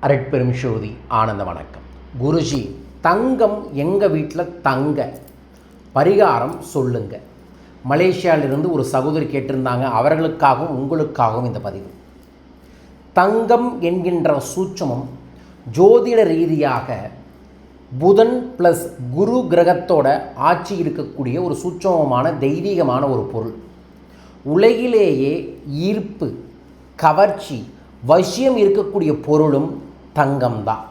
அருட்பெரும் ஜோதி ஆனந்த வணக்கம். குருஜி, தங்கம் எங்கள் வீட்டில் தங்க பரிகாரம் சொல்லுங்க. மலேசியாவிலிருந்து ஒரு சகோதரி கேட்டிருந்தாங்க. அவர்களுக்காகவும் உங்களுக்காகவும் இந்த பதிவு. தங்கம் என்கின்ற சூட்சமம் ஜோதிட ரீதியாக புதன் ப்ளஸ் குரு கிரகத்தோட ஆட்சி இருக்கக்கூடிய ஒரு சூட்சமமான தெய்வீகமான ஒரு பொருள். உலகிலேயே ஈர்ப்பு, கவர்ச்சி, வசியம் இருக்கக்கூடிய பொருளும் தங்கம்தான்.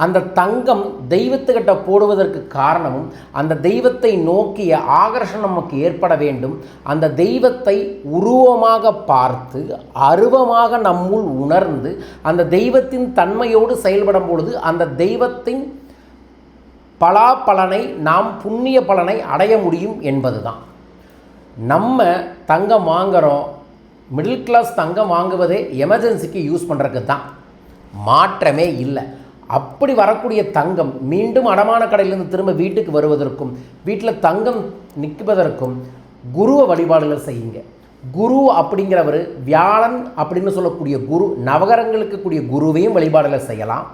அந்த தங்கம் தெய்வத்துக்கிட்ட போடுவதற்கு காரணமும் அந்த தெய்வத்தை நோக்கிய ஆகர்ஷணம் நமக்கு ஏற்பட வேண்டும். அந்த தெய்வத்தை உருவமாக பார்த்து அருவமாக நம்முள் உணர்ந்து அந்த தெய்வத்தின் தன்மையோடு செயல்படும் பொழுது அந்த தெய்வத்தின் பலாபலனை நாம் புண்ணிய பலனை அடைய முடியும் என்பதுதான். நம்ம தங்கம் வாங்குகிறோம், மிடில் கிளாஸ் தங்கம் வாங்குவதே எமர்ஜென்சிக்கு யூஸ் பண்ணுறதுக்கு தான், மாற்றமே இல்லை. அப்படி வரக்கூடிய தங்கம் மீண்டும் அடமான கடையிலேருந்து திரும்ப வீட்டுக்கு வருவதற்கும் வீட்டில் தங்கம் நிற்பதற்கும் குருவை வழிபாடுகள் செய்யுங்க. குரு அப்படிங்கிறவர் வியாழன் அப்படின்னு சொல்லக்கூடிய குரு, நவகரங்களுக்கு கூடிய குருவையும் வழிபாடுகளை செய்யலாம்.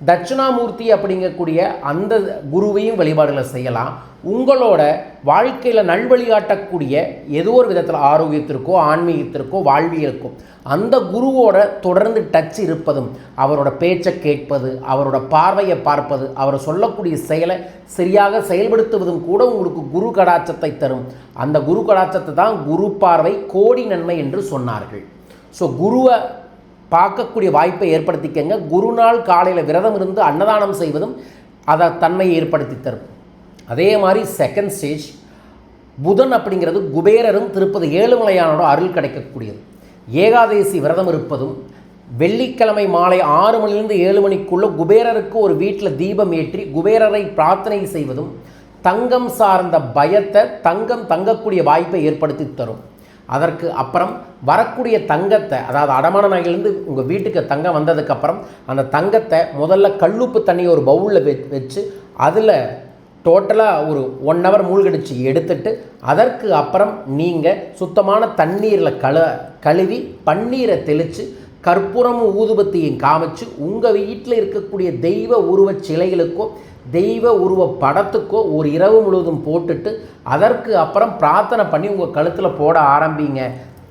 தட்சிணாமூர்த்தி அப்படிங்கக்கூடிய அந்த குருவையும் வழிபாடுகளை செய்யலாம். உங்களோட வாழ்க்கையில் நல்வழிகாட்டக்கூடிய ஏதோ ஒரு விதத்தில் ஆரோக்கியத்திற்கோ ஆன்மீகத்திற்கோ வாழ்வியலுக்கோ அந்த குருவோட தொடர்ந்து டச் இருப்பதும், அவரோட பேச்சை கேட்பது, அவரோட பார்வையை பார்ப்பது, அவர் சொல்லக்கூடிய செயலை சரியாக செயல்படுத்துவதும் கூட உங்களுக்கு குரு கடாட்சத்தை தரும். அந்த குரு கடாட்சத்தை தான் குரு பார்வை கோடி நன்மை என்று சொன்னார்கள். ஸோ குருவை பார்க்கக்கூடிய வாய்ப்பை ஏற்படுத்திக்கங்க. குருநாள் காலையில் விரதம் இருந்து அன்னதானம் செய்வதும் அதை தன்மையை ஏற்படுத்தி தரும். அதே மாதிரி செகண்ட் ஸ்டேஜ் புதன் அப்படிங்கிறது குபேரரும் திருப்பதி ஏழுமலையானோட அருள் கிடைக்கக்கூடியது. ஏகாதேசி விரதம் இருப்பதும், வெள்ளிக்கிழமை மாலை 6 மணிலிருந்து 7 மணிக்குள்ளே குபேரருக்கு ஒரு வீட்டில் தீபம் ஏற்றி குபேரரை பிரார்த்தனை செய்வதும் தங்கம் சார்ந்த பயத்தை தங்கம் தங்கக்கூடிய வாய்ப்பை ஏற்படுத்தி தரும். அதற்கு அப்புறம் வரக்கூடிய தங்கத்தை, அதாவது அடமான நகையிலேருந்து உங்கள் வீட்டுக்கு தங்கம் வந்ததுக்கப்புறம் அந்த தங்கத்தை முதல்ல கல்லுப்பு தண்ணியை ஒரு பவுலில் வச்சு அதில் டோட்டலாக ஒரு 1 ஹவர் மூழ்கடிச்சு எடுத்துட்டு அதற்கு அப்புறம் நீங்கள் சுத்தமான தண்ணீரில் கழுவி பன்னீரை தெளித்து கற்பூரமும் ஊதுபத்தியும் காமிச்சு உங்கள் வீட்டில் இருக்கக்கூடிய தெய்வ உருவச் சிலைகளுக்கோ தெய்வ உருவ படத்துக்கோ ஒரு இரவு முழுவதும் போட்டுட்டு அதற்கு அப்புறம் பிரார்த்தனை பண்ணி உங்கள் கழுத்தில் போட ஆரம்பிங்க.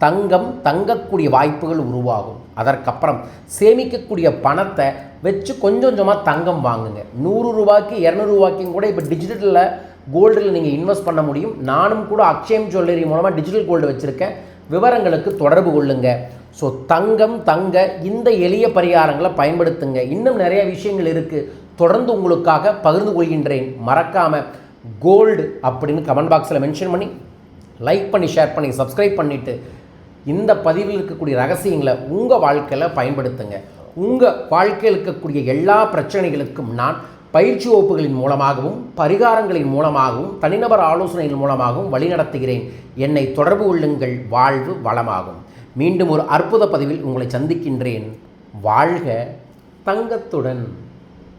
தங்கம் தங்கக்கூடிய வாய்ப்புகள் உருவாகும். அதற்கப்புறம் சேமிக்கக்கூடிய பணத்தை வச்சு கொஞ்சம் கொஞ்சமாக தங்கம் வாங்குங்க. 100 ரூபாய்க்கு 200 ரூபாய்க்கும் கூட இப்போ டிஜிட்டலில் கோல்டில் நீங்கள் இன்வெஸ்ட் பண்ண முடியும். நானும் கூட அக்ஷயம் ஜுவல்லரி மூலமாக டிஜிட்டல் கோல்டு வச்சுருக்கேன். விவரங்களுக்கு தொடர்பு கொள்ளுங்க. ஸோ தங்கம் தங்க இந்த எளிய பரிகாரங்களை பயன்படுத்துங்க. இன்னும் நிறைய விஷயங்கள் இருக்குது, தொடர்ந்து உங்களுக்காக பகிர்ந்து கொள்கின்றேன். மறக்காமல் கோல்டு அப்படின்னு கமெண்ட் பாக்ஸில் மென்ஷன் பண்ணி லைக் பண்ணி ஷேர் பண்ணி சப்ஸ்கிரைப் பண்ணிவிட்டு இந்த பதிவில் இருக்கக்கூடிய ரகசியங்களை உங்கள் வாழ்க்கையில் பயன்படுத்துங்க. உங்கள் வாழ்க்கையில் இருக்கக்கூடிய எல்லா பிரச்சனைகளுக்கும் நான் பயிற்சி வகுப்புகளின் மூலமாகவும் பரிகாரங்களின் மூலமாகவும் தனிநபர் ஆலோசனையின் மூலமாகவும் வழிநடத்துகிறேன். என்னை தொடர்பு கொள்ளுங்கள். வாழ்வு வளமாகும். மீண்டும் ஒரு அற்புத பதிவில் உங்களை சந்திக்கின்றேன். வாழ்க தங்கத்துடன்.